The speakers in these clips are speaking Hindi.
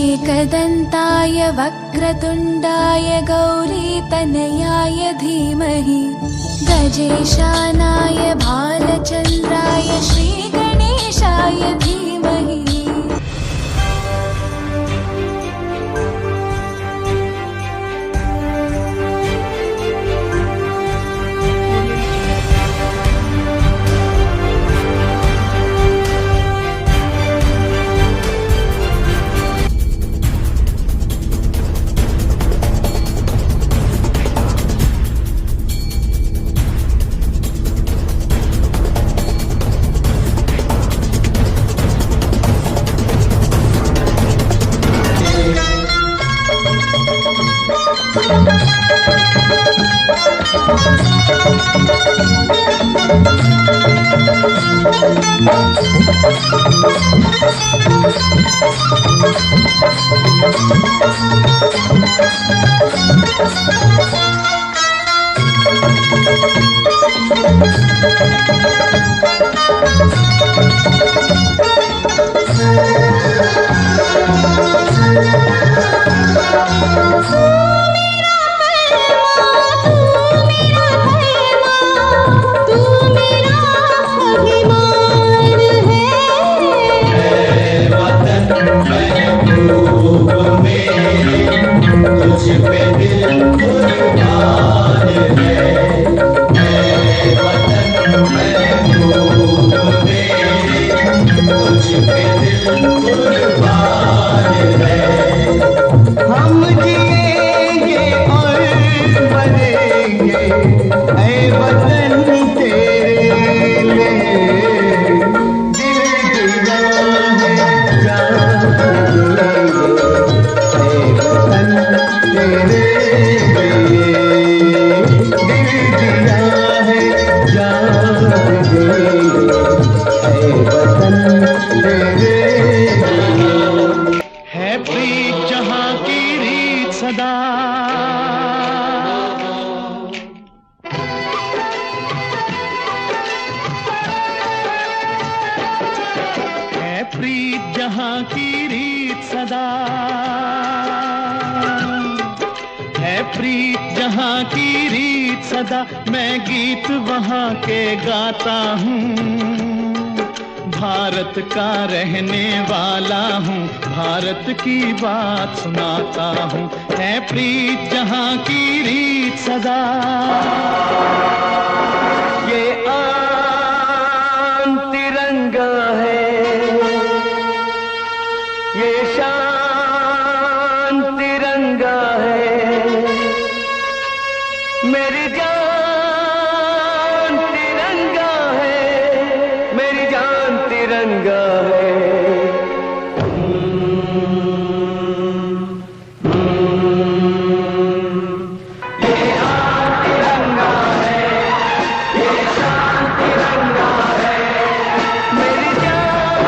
एकदन्ताय वक्रतुण्डाय गौरीतनयाय धीमहि गजेशानाय भालचन्द्राय श्रीगणेशाय धीमहि। मैं गीत वहाँ के गाता हूँ, भारत का रहने वाला हूँ, भारत की बात सुनाता हूँ। है प्रीत जहाँ की रीत सदा, ये आन तिरंगा है, ये शान तिरंगा है, मेरी जान तिरंगा है, मेरी जान तिरंगा है। ये आन तिरंगा है, ये शान तिरंगा है, मेरी जान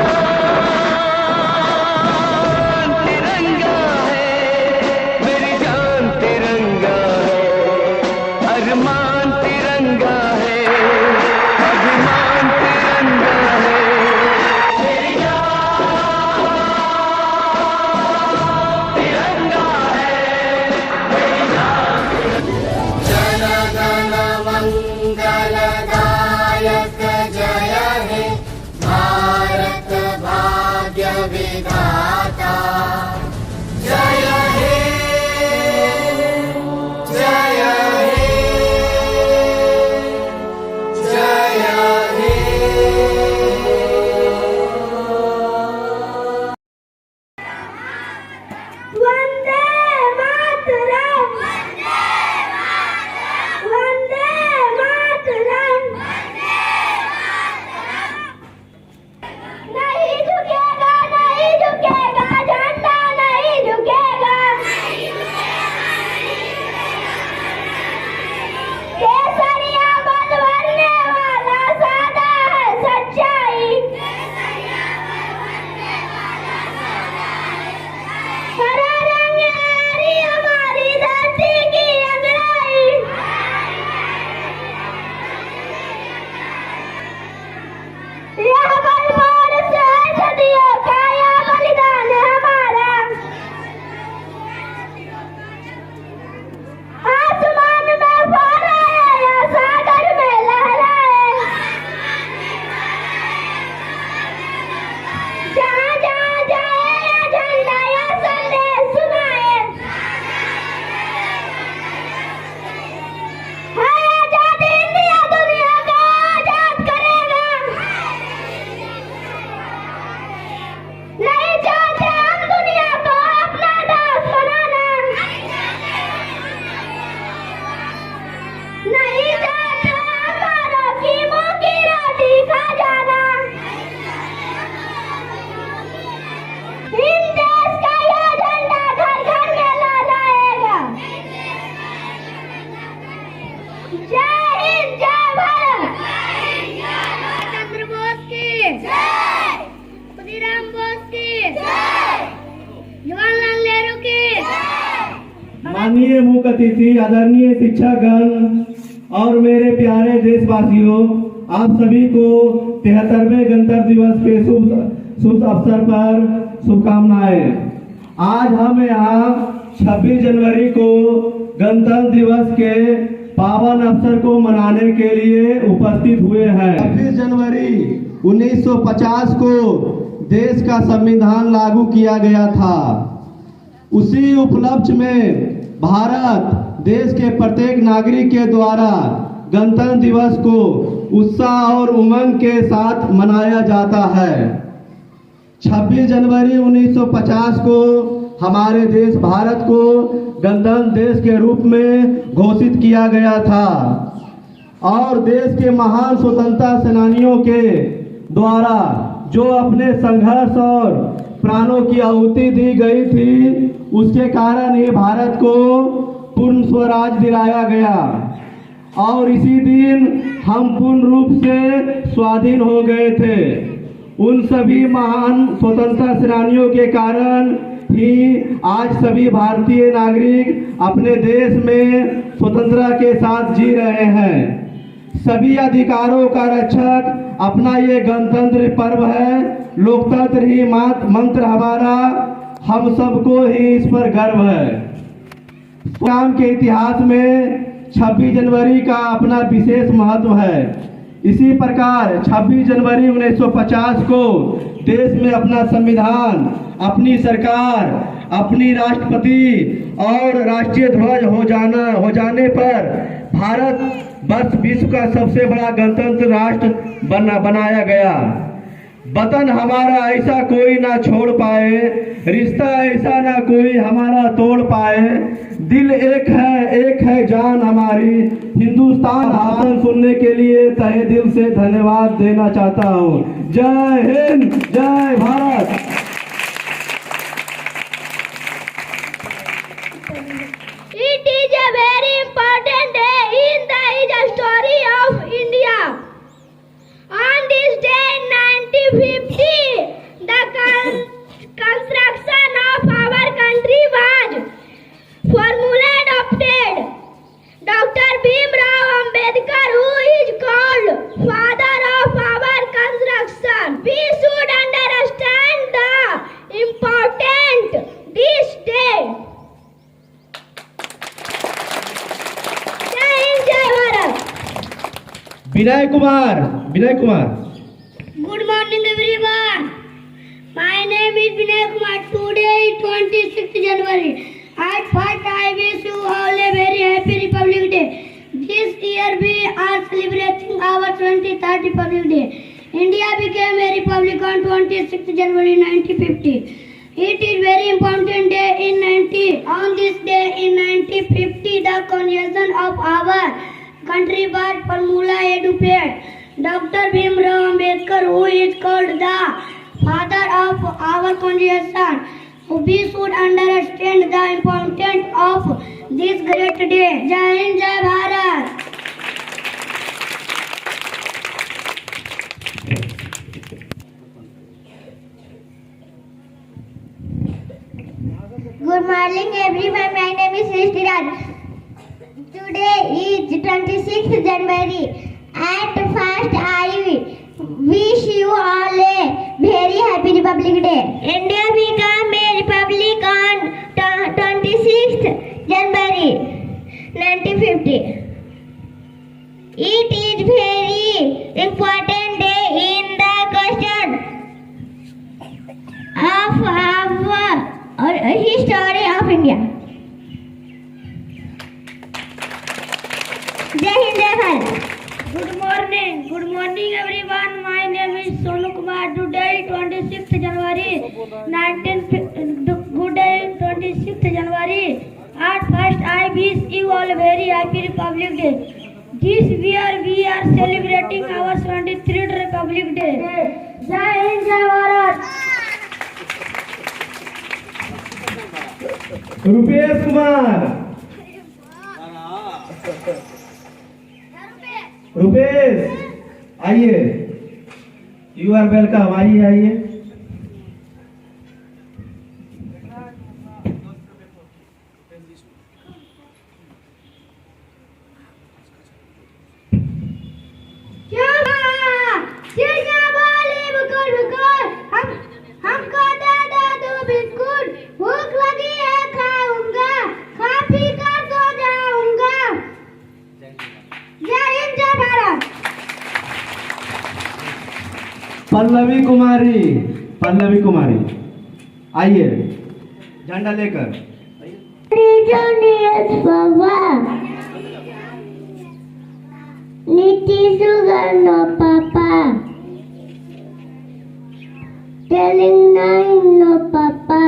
तिरंगा है, मेरी जान तिरंगा है। अरमान तिरंगा है, अभिमान तिरंगा है, मेरी जान माननीय मुख्य अतिथि, आदरणीय शिक्षकगण और मेरे प्यारे देशवासियों, आप सभी को 73वें गणतंत्र दिवस के शुभ अवसर पर शुभकामनाएं। आज हम यहाँ 26 जनवरी को गणतंत्र दिवस के पावन अवसर को मनाने के लिए उपस्थित हुए हैं। 26 जनवरी 1950 को देश का संविधान लागू किया गया था। उसी उपलक्ष्य में भारत देश के प्रत्येक नागरिक के द्वारा गणतंत्र दिवस को उत्साह और उमंग के साथ मनाया जाता है। 26 जनवरी 1950 को हमारे देश भारत को गणतंत्र देश के रूप में घोषित किया गया था और देश के महान स्वतंत्रता सेनानियों के द्वारा जो अपने संघर्ष और प्राणों की आहुति दी गई थी, उसके कारण ही भारत को पूर्ण स्वराज दिलाया गया और इसी दिन हम पूर्ण रूप से स्वाधीन हो गए थे। उन सभी महान स्वतंत्रता सेनानियों के कारण ही आज सभी भारतीय नागरिक अपने देश में स्वतंत्रता के साथ जी रहे हैं। सभी अधिकारों का रक्षक अपना ये गणतंत्र पर्व है। लोकतंत्र ही मंत्र हमारा, हम सबको ही इस पर गर्व है। संविधान के इतिहास में 26 जनवरी का अपना विशेष महत्व है। इसी प्रकार 26 जनवरी 1950 को देश में अपना संविधान, अपनी सरकार, अपनी राष्ट्रपति और राष्ट्रीय ध्वज हो जाने पर भारत वर्ष विश्व का सबसे बड़ा गणतंत्र राष्ट्र बनाया गया। वतन हमारा ऐसा कोई ना छोड़ पाए, रिश्ता ऐसा ना कोई हमारा तोड़ पाए। दिल एक है जान हमारी। हिंदुस्तान भाषण सुनने के लिए तहे दिल से धन्यवाद देना चाहता हूँ। जय हिंद, जय Bharat. It is a very important day in the story of India. On this day in 1950, the construction of our country was formally adopted. Dr. Bhimrao Ambedkar, who is called father of our construction, we should understand the importance this day. जय हिंद, जय Bharat. Vinay Kumar. Good morning everyone. My name is Vinay Kumar. Today is 26th January. At first I wish you all a very happy Republic Day. This year we are celebrating our 23rd Republic Day. India became a republic on 26th January 1950. It is very important day on this day in 1950 the constitution of our country was formally adopted. Dr. Bhimrao Ambedkar, who is called the father of our constitution, we should understand the importance of this great day. Jai Hind, Jai Bharat. Good morning everyone, my name is Srishti Raj. Today is 26th January. At first I wish you all a very happy Republic Day. India became a republic on 26th January 1950. It is very important day in the question of our history of India. Jai Hind, Jai Bharat. Good morning everyone. My name is Sonu Kumar. Today 26th January 26th January. At first I wish you all a very happy Republic Day. This year we are celebrating our 23rd Republic Day. Jai Hind, Jai Bharat. Rupesh Kumar. Rupesh आइए, यू आर वेलकम। आइए। पल्लवी कुमारी, पल्लवी कुमारी आइए झंडा लेकर। no papa. Telling nine no papa.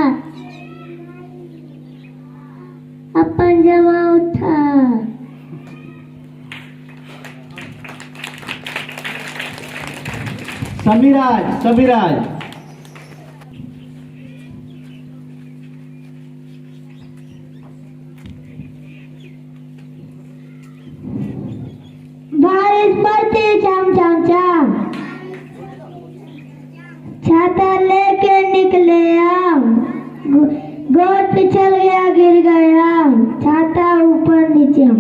अपन जमा उठा। समीराज, समीराज बारिश पड़ती चम चम चम, छाता लेके निकले आम, गोद पिछल गया गिर गया, छाता ऊपर नीचे।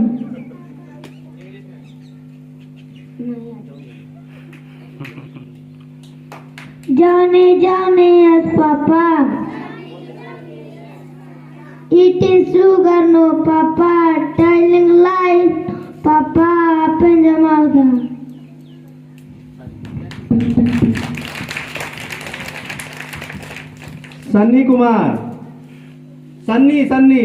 Johnny, Johnny, yes, Papa. Eating sugar, no, Papa. Telling lies, Papa. Open your mouth. Sunny Kumar, Sunny Sunny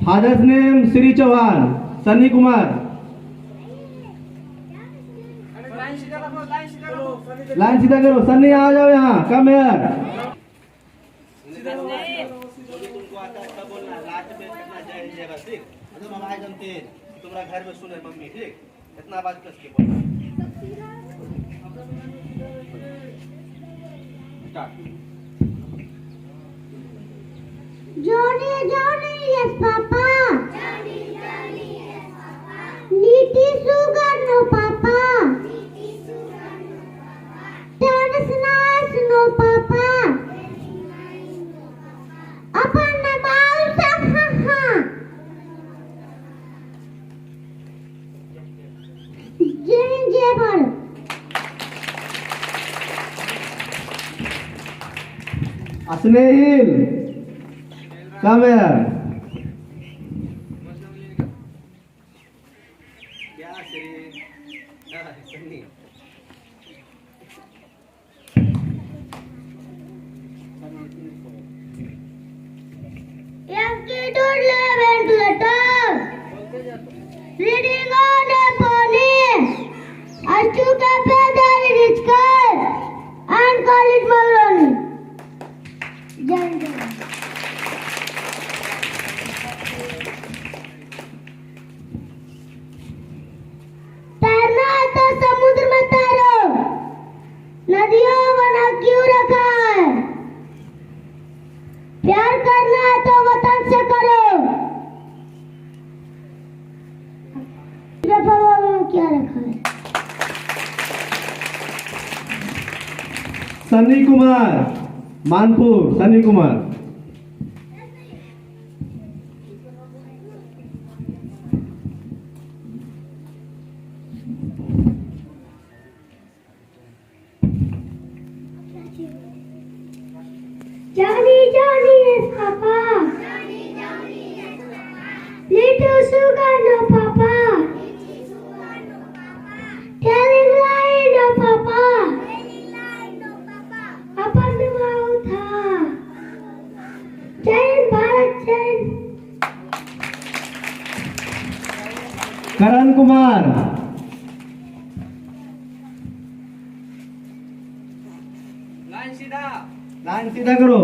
father's name Shri Chauhan, Sunny Kumar. Line सीधा करो, सन्नी आ जाओ यहाँ, कम यार। तुम्हारा घर में सुने मम्मी, ठीक इतना आवाज कस के बोलना। Johnny, Johnny, yes, Papa. Johnny, Johnny, yes, Papa. Niti sugar, no, Papa. Niti sugar, no, Papa. Tennis nice, no, Papa. Upon the mouse, ha ha. Gingerbread. स्नेहिल, कम यार। क्या Sunny Reading on a pony, Astu Cafe, Daddy Richard, and Khalid Maulani. तैरना है तो समुद्र में तैरो, नदियों बना क्यों रखा है? प्यार करना है तो वतन से करो। क्या रखा है? Sunny Kumar, Manpur, Sunny Kumar. Johnny, Johnny, yes, Papa. Johnny, Johnny, yes, Papa. Little sugar, no, Papa. Little sugar, no, Papa. Telling lie, no, Papa. Telling lie, no, Papa. Upon the mouth, ha. Jai Bharat, Jai. Karan Kumar, line सीधा करो।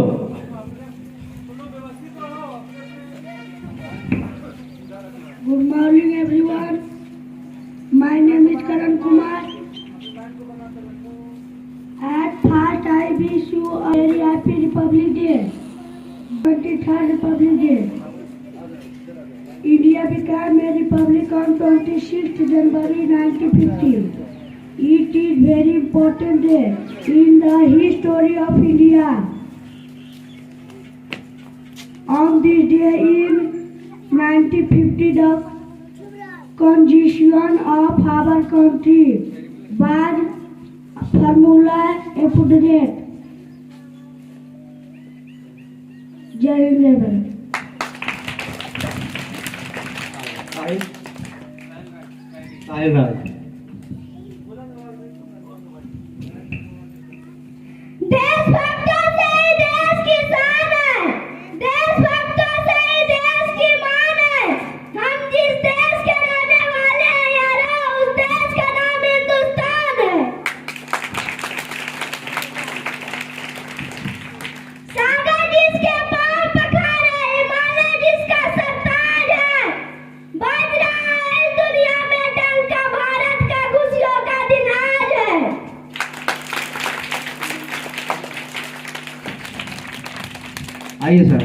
Good morning, everyone. My name is Karan Kumar. At first, I wish you a very happy Republic Day, 23rd Republic Day. India became a republic on 26th January 1950. It is very important day in the history of India. On this day in 1950, the constitution of our country was formulated. Jai Hind. साहिल राज। आइए सर।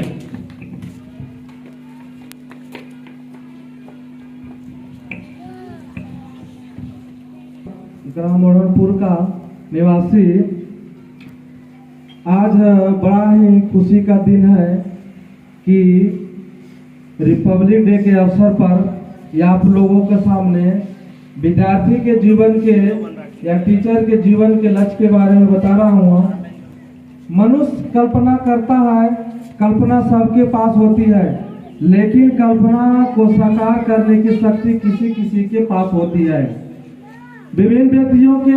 ग्राम मोड़नपुर का निवासी, आज बड़ा ही खुशी का दिन है कि रिपब्लिक डे के अवसर पर या आप लोगों के सामने विद्यार्थी के जीवन के या टीचर के जीवन के लक्ष्य के बारे में बता रहा हूँ। मनुष्य कल्पना करता है, कल्पना सबके पास होती है, लेकिन कल्पना को साकार करने की शक्ति किसी किसी के पास होती है। विभिन्न व्यक्तियों के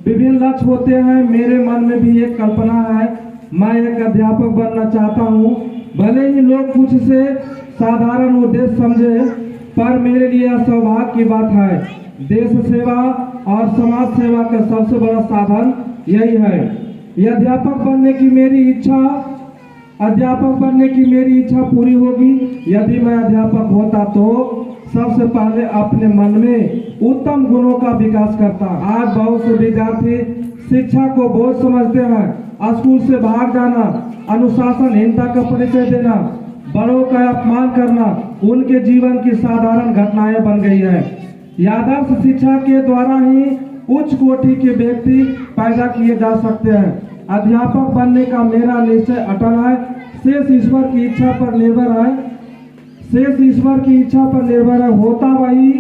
विभिन्न लक्ष्य होते हैं। मेरे मन में भी एक कल्पना है, मैं एक अध्यापक बनना चाहता हूँ। भले ही लोग कुछ से साधारण उद्देश्य समझे, पर मेरे लिए यह सौभाग्य की बात है। देश सेवा और समाज सेवा का सबसे बड़ा साधन यही है। यह अध्यापक बनने की मेरी इच्छा पूरी होगी। यदि मैं अध्यापक होता तो सबसे पहले अपने मन में उत्तम गुणों का विकास करता। आज बहुत से विद्यार्थी शिक्षा को बोझ समझते हैं। स्कूल से भाग जाना, अनुशासनहीनता का परिचय देना, बड़ों का अपमान करना उनके जीवन की साधारण घटनाएं बन गई है। आदर्श शिक्षा के द्वारा ही उच्च कोटि के व्यक्ति पैदा किए जा सकते हैं। अध्यापक बनने का मेरा निश्चय अटल है। शेष ईश्वर की इच्छा पर निर्भर है। होता वही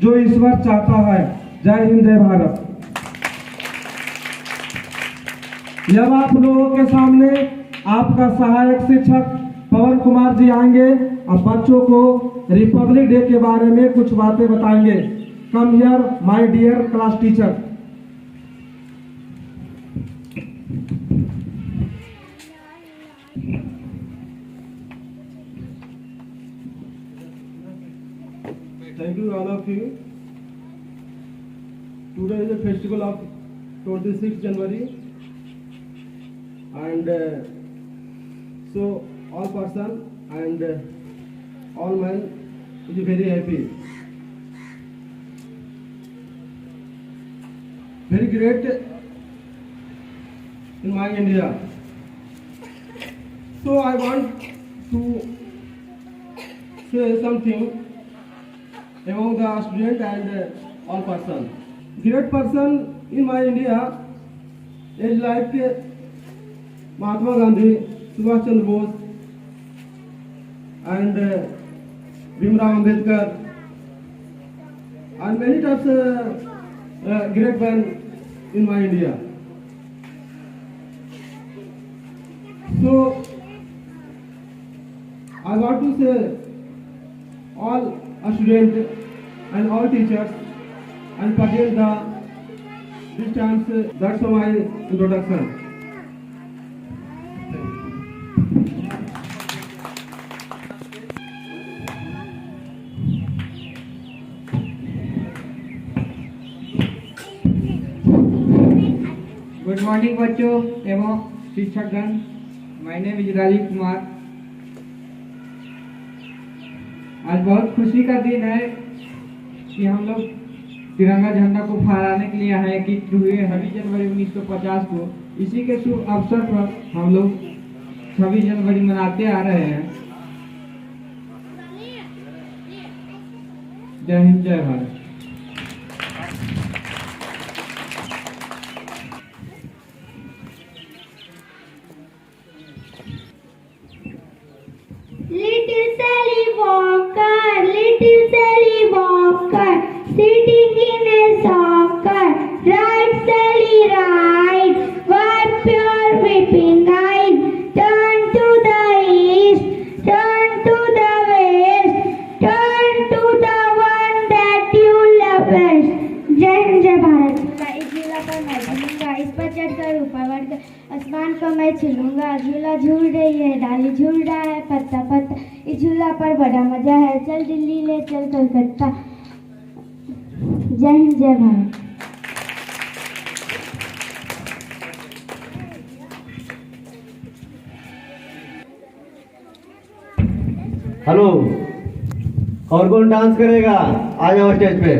जो ईश्वर चाहता है। जय हिंद, जय भारत। जब आप लोगों के सामने आपका सहायक शिक्षक पवन कुमार जी आएंगे और बच्चों को रिपब्लिक डे के बारे में कुछ बातें बताएंगे। Come here my dear class teacher. Thank you all of you. Today is the festival of 26th January, and so all person and all men is very happy. Very great in my India. So I want to say something among the student and all person. Great person in my India is like Mahatma Gandhi, Subhash Chandra Bose, and Bhimrao Ambedkar, and many types great men in my India. So I want to say all students and all teachers and forget the distance. That's my introduction. Good morning बच्चों एवं शिक्षकगण। My name is Rajiv Kumar. आज बहुत खुशी का दिन है कि हम लोग तिरंगा झंडा को फहराने के लिए आए कि 26 जनवरी 1950 को। इसी के शुभ अवसर पर हम लोग 26 जनवरी मनाते आ रहे हैं। जय हिंद, जय Bharat. Little Sally Walker, sitting in a soccer. Right Sally right, wipe your weeping eyes. Turn to the east, turn to the west, turn to the one that you love best. जय हिंद, जय भारत। इस झूला पर मैं झूलूंगा, इस पर चढ़कर ऊपर बढ़कर आसमान को मैं झूलूंगा। झूला झूल रही है, डाली झूल रहा है, पत्ता पत्ता। इस झूला पर बड़ा मजा है, चल दिल्ली ले चल कलकत्ता। जय हिंद, जय भारत। हेलो, और कौन डांस करेगा? आ जाओ स्टेज पे।